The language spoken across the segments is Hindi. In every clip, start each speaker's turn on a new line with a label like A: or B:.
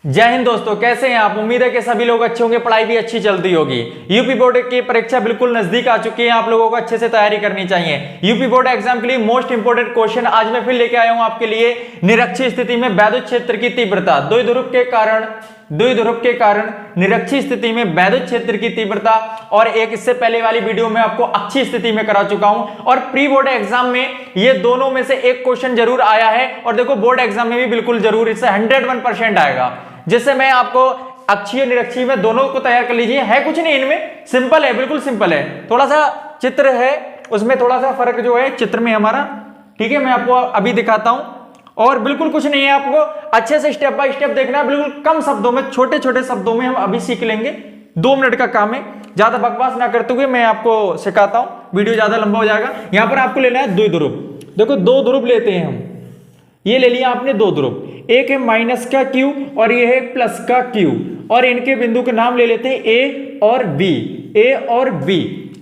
A: जय हिंद दोस्तों, कैसे हैं आप। उम्मीद है कि सभी लोग अच्छे होंगे, पढ़ाई भी अच्छी चलती होगी। यूपी बोर्ड की परीक्षा बिल्कुल नजदीक आ चुकी है, आप लोगों को अच्छे से तैयारी करनी चाहिए। यूपी बोर्ड एग्जाम के लिए मोस्ट इंपोर्टेंट क्वेश्चन आज मैं फिर लेके आया हूं आपके लिए। निरक्षीय स्थिति में वैद्युत क्षेत्र की तीव्रता, द्विध्रुव के कारण निरक्षीय स्थिति में वैद्युत क्षेत्र की तीव्रता, और एक इससे पहले वाली वीडियो में आपको अक्षीय स्थिति में करा चुका हूं। और प्री बोर्ड एग्जाम में ये दोनों में से एक क्वेश्चन जरूर आया है, और देखो बोर्ड एग्जाम में भी बिल्कुल जरूर इससे 101% आएगा। जिससे मैं आपको अक्षीय निरक्षीय में दोनों को तैयार कर लीजिए। है कुछ नहीं इनमें, सिंपल है, बिल्कुल सिंपल है। थोड़ा सा चित्र है उसमें, थोड़ा सा फर्क जो है चित्र में हमारा, ठीक है, मैं आपको अभी दिखाता हूं। और बिल्कुल कुछ नहीं है, आपको अच्छे से स्टेप बाय स्टेप देखना है। बिल्कुल कम शब्दों में, छोटे छोटे शब्दों में हम अभी सीख लेंगे। 2 मिनट का काम है, ज्यादा बकवास ना करते हुए मैं आपको सिखाता हूं, वीडियो ज्यादा लंबा हो जाएगा। यहां पर आपको लेना है द्विध्रुव। देखो 2 ध्रुव लेते हैं हम, ये ले लिया आपने 2 ध्रुव, एक है माइनस का क्यू और ये है प्लस का क्यू, और इनके बिंदु के नाम ले लेते हैं ए और बी।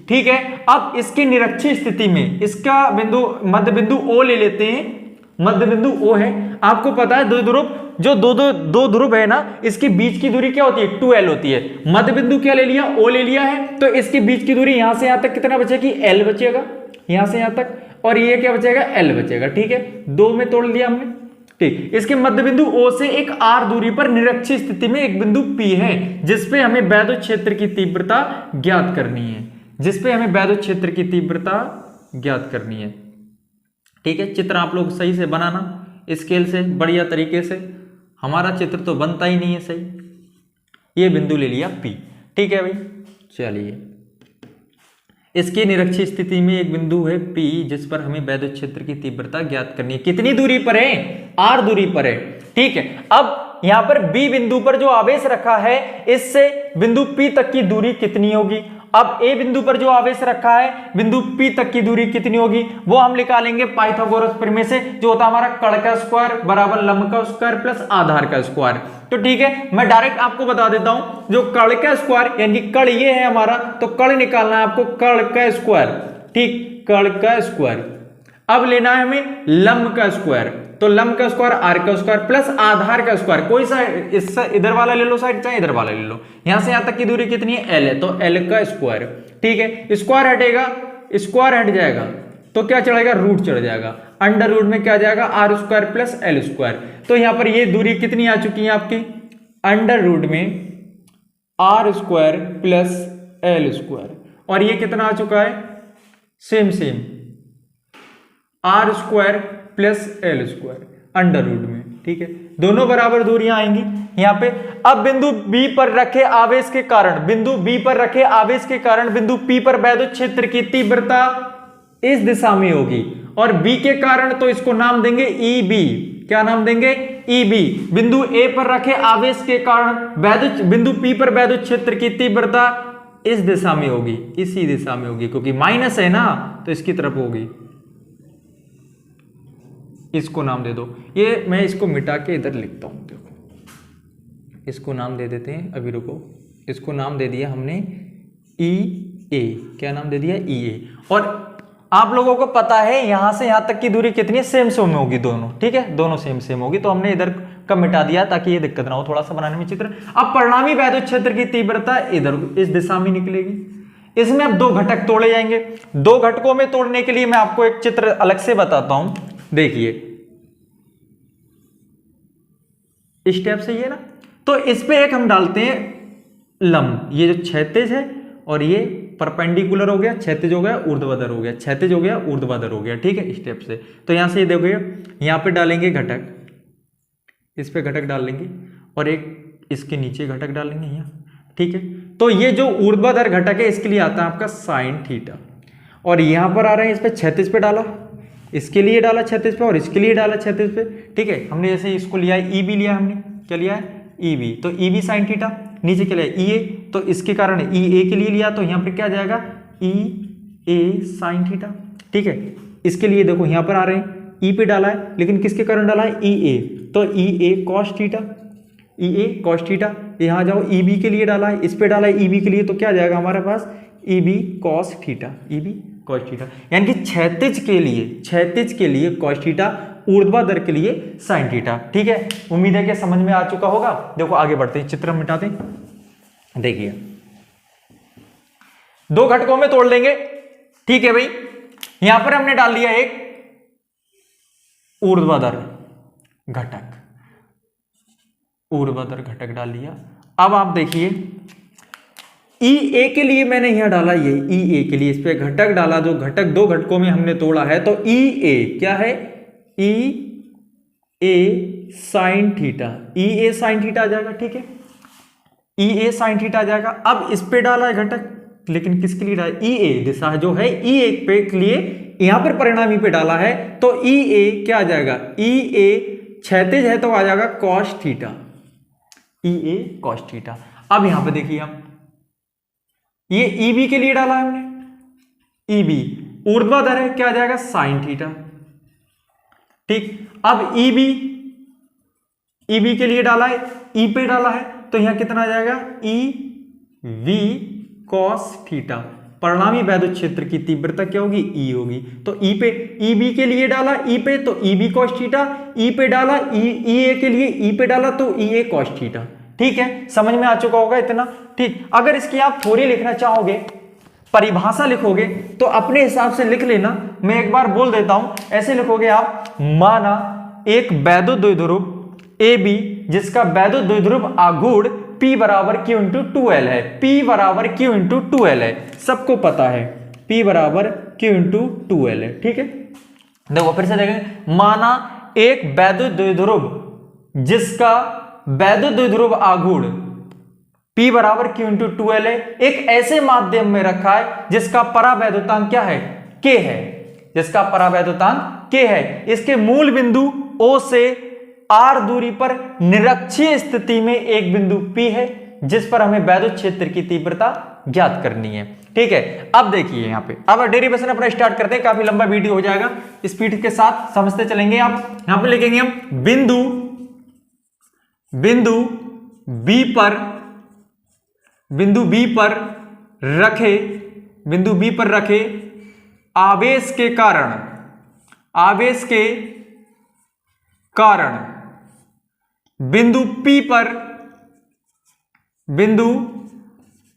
A: ठीक है, अब इसकी निरक्षीय स्थिति में इसका बिंदु, मध्य बिंदु ओ ले लेते हैं। मध्य बिंदु ओ है, आपको पता है द्विध्रुव, जो दो ध्रुव है ना, इसके बीच की दूरी क्या होती है, 2l होती है। मध्य बिंदु क्या ले लिया, ओ ले लिया है, तो इसके बीच की दूरी यहां से यहां तक कितना बचेगी, l बचेगा, यहां से यहां तक, और ये क्या बचेगा, l बचेगा। ठीक है, 2 में तोड़ लिया हमने। ठीक, इसके मध्य बिंदु O से एक r दूरी पर निरक्षीय स्थिति में एक बिंदु P है, जिसपे हमें वैद्युत क्षेत्र की तीव्रता ज्ञात करनी है। ठीक है, चित्र आप लोग सही से बनाना, स्केल से, बढ़िया तरीके से। हमारा चित्र तो बनता ही नहीं है सही। ये बिंदु ले लिया P। ठीक है भाई, चलिए, इसकी निरक्षीय स्थिति में एक बिंदु है P, जिस पर हमें वैद्युत क्षेत्र की तीव्रता ज्ञात करनी है। कितनी दूरी पर है, r दूरी पर है। ठीक है, अब यहां पर B बिंदु पर जो आवेश रखा है, इससे बिंदु P तक की दूरी कितनी होगी। अब A बिंदु पर जो आवेश रखा है, बिंदु P तक की दूरी कितनी होगी, वो हम निकालेंगे पाइथागोरस प्रमेय से, जो होता है हमारा कर्ण का स्क्वायर बराबर लंब का स्क्वायर प्लस आधार का स्क्वायर। तो ठीक है, मैं डायरेक्ट आपको बता देता हूं, जो कर्ण का स्क्वायर, यानी कर्ण ये है हमारा, तो कर्ण निकालना है आपको, कर्ण का स्क्वायर। ठीक, कर्ण का स्क्वायर। अब लेना है हमें लंब का स्क्वायर, तो लंब का स्क्वायर आर का स्क्वायर प्लस आधार का स्क्वायर। कोई सा इससे इधर वाला ले लो साइड, चाहे इधर वाला ले लो। यहां से यहां तक की दूरी कितनी है, एल है, तो एल का स्क्वायर। ठीक है, स्क्वायर हटेगा, स्क्वायर हट जाएगा तो क्या चढ़ेगा, रूट चढ़ जाएगा। अंडर रूट में क्या जाएगा, are square plus L square. तो यहां पर ये दूरी कितनी आ चुकी है आपकी, अंडर रूट में R square plus L square, और ये कितना आ चुका है, same R square plus L square under root में। ठीक है, दोनों बराबर दूरियां आएंगी यहां पे। अब बिंदु B पर रखे आवेश के कारण, बिंदु P पर वैद्युत क्षेत्र की तीव्रता इस दिशा में होगी, और B के कारण तो इसको नाम देंगे EB। क्या नाम देंगे, EB। बिंदु A पर रखे आवेश के कारण बिंदु P पर वैद्युत क्षेत्र की तीव्रता इस दिशा में होगी, इसी दिशा में होगी, क्योंकि माइनस है ना, तो इसकी तरफ होगी। इसको नाम दे दो, ये मैं इसको मिटा के इधर लिखता हूं। देखो, इसको नाम दे देते हैं, अभी रुको, इसको नाम दे दिया हमने EA। क्या नाम दे दिया, EA। और आप लोगों को पता है यहां से यहां तक की दूरी कितनी है, सेम होगी दोनों। ठीक है, दोनों सेम होगी, तो हमने इधर का मिटा दिया ताकि ये दिक्कत ना हो थोड़ा सा बनाने में चित्र। अब परिणामी वैद्युत क्षेत्र की तीव्रता इधर इस दिशा में निकलेगी। इसमें अब 2 घटक तोड़े जाएंगे। 2 घटकों में तोड़ने के लिए मैं आपको एक चित्र अलग से बताता हूं। देखिए, स्टेप सही है ना, तो इस पे एक हम डालते हैं लंब, ये जो क्षैतिज है, और ये परपेंडिकुलर हो गया, क्षैतिज हो गया, ऊर्ध्वाधर हो गया, क्षैतिज हो गया, ऊर्ध्वाधर हो गया। ठीक है, स्टेप से। तो यहां से ये देखिए, यहां पे डालेंगे घटक, इस पे घटक डाल लेंगे, और एक इसके नीचे घटक डालेंगे यहाँ। ठीक है, तो ये जो ऊर्ध्वाधर घटक है, इसके लिए आता है आपका साइन थीटा, और यहां पर आ रहे हैं, इस पे क्षैतिज पे डाला, इसके लिए डाला क्षैतिज पे, और इसके लिए डाला क्षैतिज पे। ठीक है, हमने जैसे इसको लिया है EB लिया, हमने क्या लिया है, EB, तो EB साइन थीटा। नीचे क्या लिया, EA, तो इसके कारण EA के लिए लिया, तो यहाँ पे क्या जाएगा, EA साइन थीटा। ठीक है, इसके लिए देखो यहाँ पर आ रहे हैं, E पे डाला है, लेकिन किसके कारण डाला है, EA, तो EA cos theta, EA cos theta. यहाँ जाओ, EB के लिए डाला है, इस पे डाला है EB के लिए, तो क्या जाएगा हमारे पास, EB cos theta, EB cos theta. यानी कि क्षैतिज के लिए कॉस थीटा, ऊर्ध्वाधर के लिए sin थीटा। ठीक है, उम्मीद है कि समझ में आ चुका होगा। देखो आगे बढ़ते हैं, चित्र मिटाते हैं। देखिए दो घटकों में तोड़ लेंगे। ठीक है भाई, यहां पर हमने डाल दिया एक ऊर्ध्वाधर घटक, ऊर्ध्वाधर घटक डाल लिया। अब आप देखिए ई ए के लिए मैंने यहां डाला, ये ई ए के लिए इस पे घटक डाला, जो घटक दो घटकों में हमने तोड़ा है। तो ई ए क्या है, E A sine theta, E A sine theta आ जाएगा। ठीक है, ई ए साइन थीटा आ जाएगा। अब इस पे डाला है घटक, लेकिन किसके लिए डाला, ई ए दिशा जो है ई ए पे के लिए यहां पर परिणामी पे डाला है। तो ई ए क्या आ जाएगा, ई ए क्षैतिज है तो आ जाएगा cos theta, E A cos theta. अब यहां पे देखिए हम ये ई बी के लिए डाला है हमने, ई बी ऊर्ध्वाधर है, क्या आ जाएगा साइन थीटा। ठीक, अब ई बी के लिए डाला है, ई पे डाला है, तो यहां कितना आ जाएगा, ई वी कॉस थीटा। परिणामी वैद्युत क्षेत्र की तीव्रता क्या होगी, ई होगी। तो ई पे, ई बी के लिए डाला ई पे तो ई बी कॉस थीटा, ई पे डाला ई ए के लिए ई पे डाला तो ई ए कॉस थीटा। ठीक है, समझ में आ चुका होगा इतना। ठीक, अगर इसकी आप थ्योरी लिखना चाहोगे, परिभाषा लिखोगे तो अपने हिसाब से लिख लेना। मैं एक बार बोल देता हूं, ऐसे लिखोगे आप, माना एक वैद्युत द्विध्रुव ए बी जिसका वैद्युत द्विध्रुव आघूर्ण P बराबर Q इंटू 2L है, P बराबर Q इंटू 2L है, सबको पता है P बराबर Q इंटू 2L है। ठीक है, देखो फिर से देखेंगे, माना एक वैद्युत द्विध्रुव जिसका वैद्युत द्विध्रुव आघूर्ण P बराबर Q इंटू 2L है, एक ऐसे माध्यम में रखा है जिसका परावैद्युतांक क्या है, K है, जिसका परावैद्युतांक K है। इसके मूल बिंदु O से R दूरी पर निरक्षीय स्थिति में एक बिंदु P है जिस पर हमें वैद्युत क्षेत्र की तीव्रता ज्ञात करनी है। ठीक है, अब देखिए यहाँ पे, अब डेरिवेशन अपना स्टार्ट करते हैं, काफी लंबा वीडियो हो जाएगा, स्पीड के साथ समझते चलेंगे। आप यहां पे लिखेंगे हम बिंदु B पर रखे आवेश के कारण बिंदु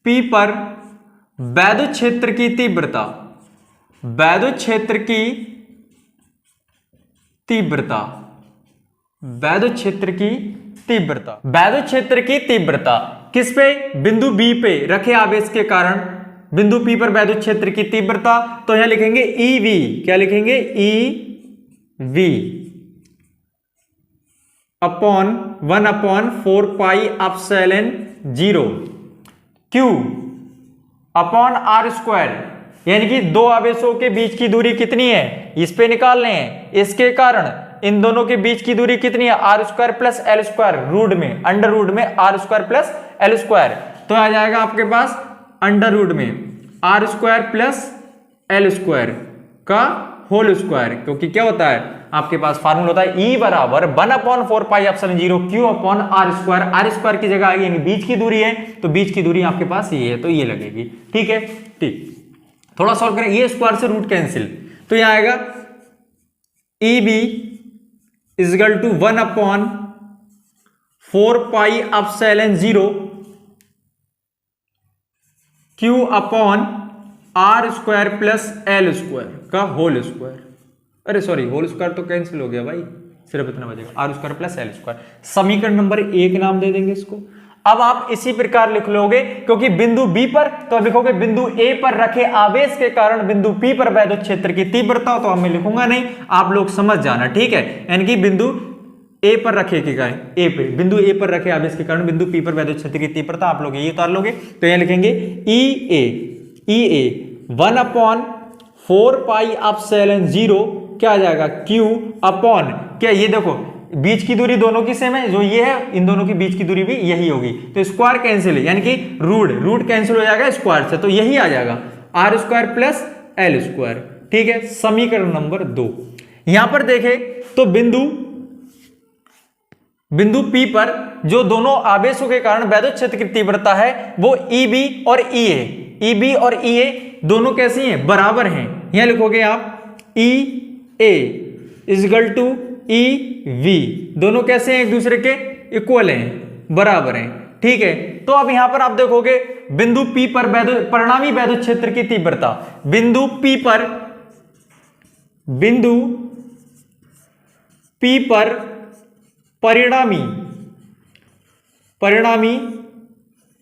A: P पर वैद्युत क्षेत्र की तीव्रता, वैद्युत क्षेत्र की तीव्रता किस पे, बिंदु B पे रखे आवेश के कारण बिंदु P पर वैद्युत क्षेत्र की तीव्रता। तो यहां लिखेंगे EV, क्या लिखेंगे, EV upon 1/4 pi epsilon 0 Q upon R square, यानी कि दो आवेशों के बीच की दूरी कितनी है, इस पे निकालने हैं। इसके कारण इन दोनों के बीच की दूरी कितनी है, R square plus L square, root में अंडर रूट में R square plus L square. तो आ जाएगा आपके पास अंडर रूट में R square plus L square का होल स्क्वायर, क्योंकि क्या होता है आपके पास फार्मूला होता है E बराबर 1/4 pi epsilon 0 Q upon R square. R square की जगह आएगी, यानी बीच की दूरी है, तो बीच की दूरी आपके पास ये है, तो ये लगेगी। ठीक है, ठीक, थोड़ा सॉल्व करें, ये स्क्वायर से रूट कैंसिल, तो यहां आएगा EB equal to 1/4 pi epsilon 0 Q upon R square plus L square का होल स्क्वायर। अरे सॉरी, होल स्क्वायर तो कैंसिल हो गया भाई, सिर्फ इतना बचेगा, R square plus L square. समीकरण नंबर 1 नाम दे देंगे इसको। अब आप इसी प्रकार लिख लोगे, क्योंकि बिंदु B पर तो लिखोगे बिंदु A पर रखे आवेश के कारण बिंदु P पर वैद्युत क्षेत्र की तीव्रता, तो मैं लिखूंगा नहीं, आप लोग समझ जाना। ठीक है, यानी कि बिंदु A पर रखे बिंदु A पर रखे आवेश के कारण बिंदु P पर वैद्युत क्षेत्र की तीव्रता आप लोग ये उतार लोगे। तो यहां लिखेंगे EA 1/4 पाई एप्सिलॉन 0 क्या आ जाएगा, Q अपॉन, क्या ये देखो बीच की दूरी दोनों की सेम है, जो ये है इन दोनों की बीच की दूरी भी यही होगी, तो स्क्वायर कैंसिल है, यानी कि रूट कैंसिल हो जाएगा स्क्वायर से, तो यही आ जाएगा R square plus L square. ठीक है, समीकरण नंबर 2। यहां पर देखें तो बिंदु P पर जो दोनों आवेशों के कारण वैद्युत क्षेत्र की तीव्रता है वो EB और EA दोनों कैसी हैं, बराबर हैं। यहां लिखोगे आप EA equal to E V दोनों कैसे हैं, एक दूसरे के इक्वल हैं, बराबर हैं। ठीक है, तो अब यहां पर आप देखोगे बिंदु P पर परिणामी वैद्युत क्षेत्र की तीव्रता, बिंदु P पर परिणामी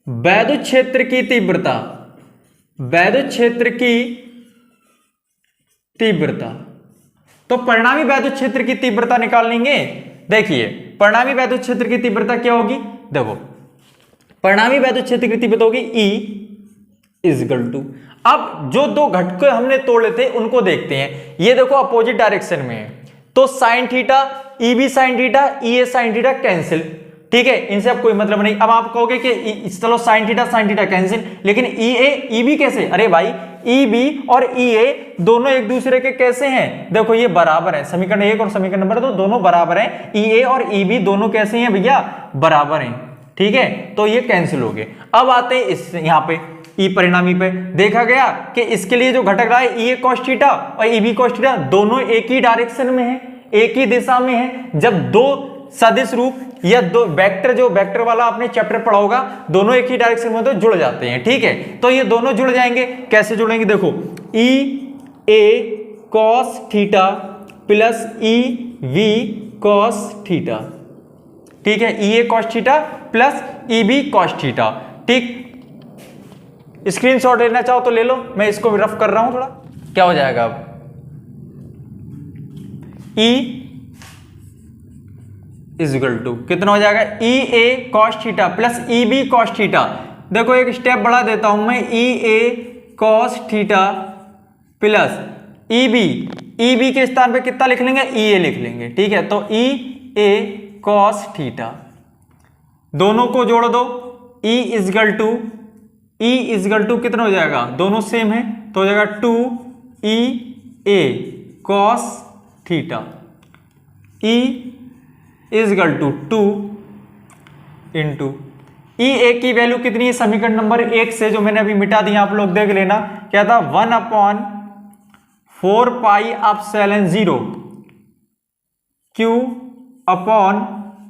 A: वैद्युत क्षेत्र की तीव्रता, वैद्युत क्षेत्र की तीव्रता, तो परिणामी वैद्युत क्षेत्र की तीव्रता निकाल लेंगे। देखिए परिणामी वैद्युत क्षेत्र की तीव्रता क्या होगी, देखो परिणामी वैद्युत क्षेत्र की तीव्रता होगी E इजकल टू, अब जो दो घटके हमने तोड़े थे उनको देखते हैं। ये देखो अपोजिट डायरेक्शन में है, तो sine theta, E B sine theta, E A sine theta cancel. ठीक है, इनसे अब कोई मतलब नहीं। अब आप कहोगे कि चलो साइन थीटा कैंसिल, लेकिन ई ए ई बी कैसे, अरे भाई ई बी और ई ए दोनों एक दूसरे के कैसे हैं, देखो ये बराबर है, समीकरण 1 और समीकरण नंबर 2 दोनों बराबर हैं, ई ए और ई बी दोनों कैसे हैं भैया, बराबर हैं। ठीक है, तो ये कैंसिल हो गए। अब आते हैं इस यहां पे ई परिणामी पे, देखा गया कि इसके लिए जो घटक रहा है ई ए कॉस थीटा और ई बी कॉस थीटा दोनों एक ही डायरेक्शन में है, एक ही दिशा में है। जब दो सदिश रूप या दो वेक्टर, जो वेक्टर वाला आपने चैप्टर पढ़ा होगा, दोनों एक ही डायरेक्शन में तो जुड़ जाते हैं। ठीक है, तो ये दोनों जुड़ जाएंगे, कैसे जुड़ेंगे, देखो E A cos theta plus E V cos theta. ठीक है, E A cos theta plus E B cos theta. ठीक, स्क्रीनशॉट लेना चाहो तो ले लो, मैं इसको भी रफ कर रहा हूं थोड़ा। क्या हो जाएगा अब, ई इजगल टू कितना हो जाएगा, E A cos theta plus E B cos theta. देखो एक स्टेप बढ़ा देता हूं मैं, E A cos theta plus E B के स्थान पे कितना लिख लेंगे, ई ए लिख लेंगे। ठीक है, तो ई ए कॉस थीटा, दोनों को जोड़ दो, ई इजगल टू कितना हो जाएगा, दोनों सेम है तो हो जाएगा 2 E A cos theta, E equal to 2 into E A की वैल्यू कितनी है, समीकरण नंबर 1 से जो मैंने अभी मिटा दिया, आप लोग देख लेना, क्या था 1/4 pi epsilon 0 Q upon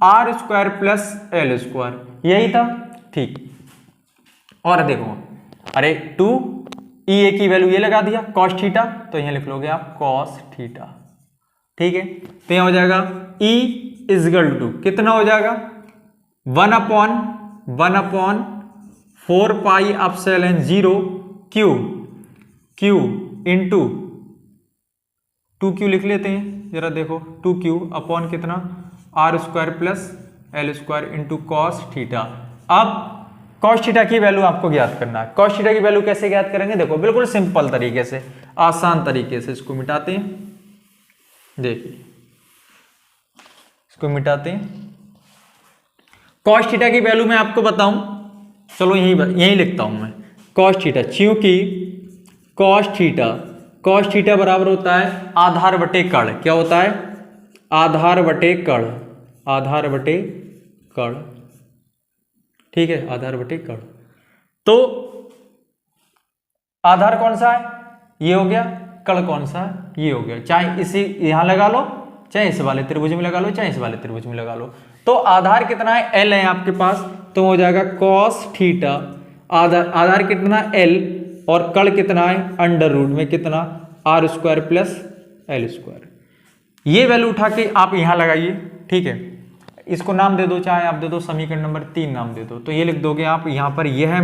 A: R square plus L square, यही था। ठीक, और देखो अरे 2 ई ए की वैल्यू ये लगा दिया कॉस थीटा, तो यहां लिख लोगे आप कॉस थीटा। ठीक है, तो यहां हो जाएगा ई इजगल टू कितना हो जाएगा 1/4 pi epsilon 0 Q into 2Q लिख लेते हैं, जरा देखो 2Q अपॉन कितना R square plus L square into cos theta. अब कॉस थीटा की वैल्यू आपको ज्ञात करना है। कॉस थीटा की वैल्यू कैसे ज्ञात करेंगे, देखो बिल्कुल सिंपल तरीके से, आसान तरीके से इसको मिटाते हैं। देखिए इसको मिटाते हैं, कॉस थीटा की वैल्यू मैं आपको बताऊं, चलो यही लिखता हूं मैं कॉस थीटा, क्योंकि कॉस थीटा बराबर होता है आधार बटे कण। क्या होता है, आधार बटे कण। ठीक है, आधार बटे कण। तो आधार कौन सा है, ये हो गया, कण कौन सा है, ये हो गया। चाहे इसी यहां लगा लो, चाहे इस वाले त्रिभुज में लगा लो, चाहे इस वाले त्रिभुज में लगा लो। तो आधार कितना है, एल है आपके पास, तो हो जाएगा कॉस थीटा, आधार कितना एल और कण कितना है अंडर रूट में कितना R square plus L square. ये वैल्यू उठा के आप यहां लगाइए। ठीक है, इसको नाम दे दो, चाहे आप दे दो समीकरण नंबर 3 नाम दे दो, तो ये लिख दोगे आप यहां पर, यह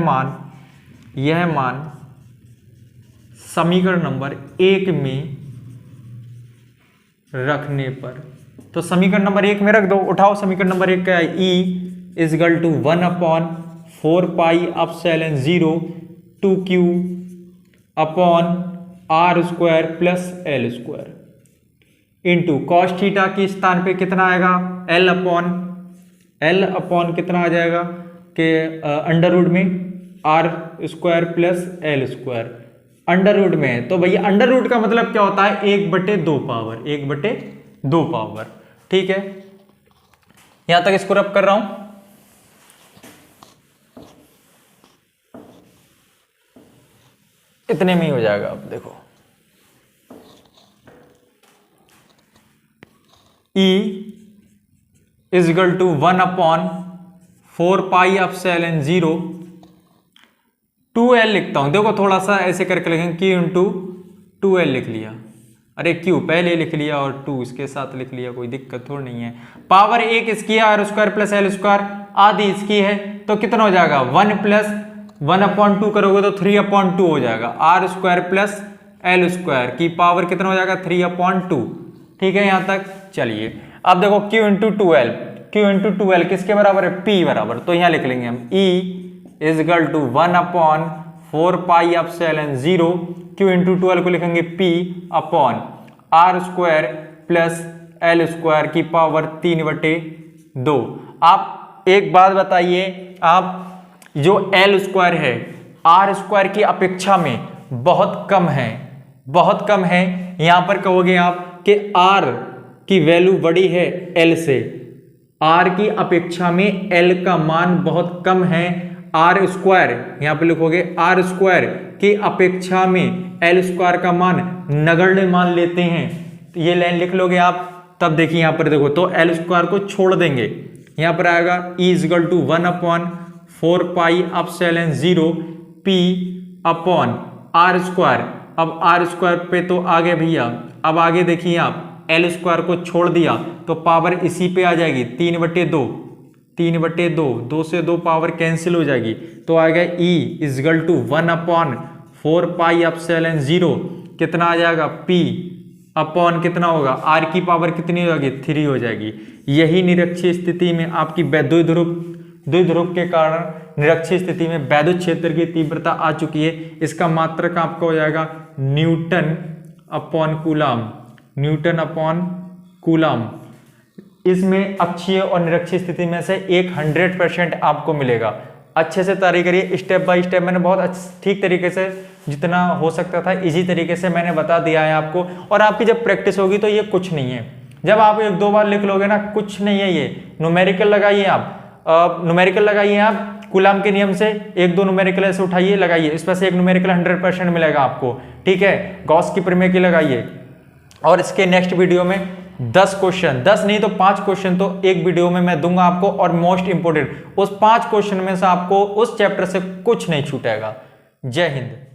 A: मान समीकरण नंबर 1 में रखने पर, तो समीकरण नंबर 1 में रख दो। उठाओ, समीकरण नंबर 1 क्या है, E equal to 1/4 pi epsilon 0 2Q upon R square plus L square into cos theta के स्थान पे कितना आएगा, एल अपॉन कितना आ जाएगा कि अंडर रूट में R square plus L square under root में है। तो भैया अंडर रूट का मतलब क्या होता है, 1/2 पावर। ठीक है, यहां तक इसको रब कर रहा हूं। इतने में ही हो जाएगा। अब देखो E is equal to 1/4πε0 2L लिखता हूं। देखो थोड़ा सा ऐसे करके लिखेंगे Q इंटू 2L लिख लिया। अरे Q पहले लिख लिया और 2 इसके साथ लिख लिया, कोई दिक्कत थोड़ी नहीं है। पावर एक इसकी है R square plus L square, आधी इसकी है, तो कितना हो जाएगा 1 प्लस 1/2 करोगे तो 3/2 हो जाएगा। Are square plus L square की पावर कितना हो जाएगा 3/2। ठीक है यहां तक। चलिए अब देखो Q into 2L, Q into 2L किसके बराबर है, P बराबर। तो यहां लिख लेंगे हम E is equal to 1/4πε0 Q into 2L को लिखेंगे P upon R square plus L square की पावर 3/2। आप एक बात बताइए, आप जो एल स्क्वायर है आर स्क्वायर की अपेक्षा में बहुत कम है, बहुत कम है। यहां पर कहोगे आप कि आर की वैल्यू बड़ी है एल से, आर की अपेक्षा में एल का मान बहुत कम है। आर स्क्वायर यहां पर लिखोगे आर स्क्वायर की अपेक्षा में एल स्क्वायर का मान नगण्य मान लेते हैं। तो ये लाइन लिख लोगे आप। तब देखिए यहां पर देखो तो एल स्क्वायर को छोड़ देंगे, यहां पर आएगा E is equal to 1/4πε0 P upon R square. अब आर स्क्वायर पे तो आगे भैया, अब आगे देखिए आप एल स्क्वायर को छोड़ दिया तो पावर इसी पे आ जाएगी 3/2, 3/2, 2 से 2 पावर कैंसिल हो जाएगी। तो आएगा E इज इक्वल टू 1/4πε0 कितना आ जाएगा P अपॉन कितना होगा R की पावर कितनी हो जाएगी 3 हो जाएगी। यही निरक्षीय स्थिति में आपकी द्विध्रुव के कारण निरक्षीय स्थिति में वैद्युत क्षेत्र की तीव्रता आ चुकी है। इसका मात्रक आपका हो जाएगा Newton upon coulomb, Newton upon coulomb. इसमें अक्षीय और निरक्षीय स्थिति में से एक 100% आपको मिलेगा। अच्छे से तैयारी करिए, स्टेप बाय स्टेप मैंने बहुत ठीक तरीके से जितना हो सकता था इजी तरीके से मैंने बता दिया है आपको। और आपकी जब प्रैक्टिस होगी तो ये कुछ नहीं है, जब आप 1-2 बार लिख लोगे ना कुछ नहीं है ये। न्यूमेरिकल लगाइए आप, न्यूमेरिकल लगाइए आप कूलाम के नियम से, 1-2 न्यूमेरिकल ऐसे उठाइए लगाइए, इसमें से एक न्यूमेरिकल 100% मिलेगा आपको। ठीक है, गॉस की प्रमेय की लगाइए। और इसके नेक्स्ट वीडियो में 10 क्वेश्चन, 10 नहीं तो 5 क्वेश्चन तो एक वीडियो में मैं दूंगा आपको। और मोस्ट इंपोर्टेंट उस 5 क्वेश्चन में से आपको उस चैप्टर से कुछ नहीं छूटेगा। जय हिंद।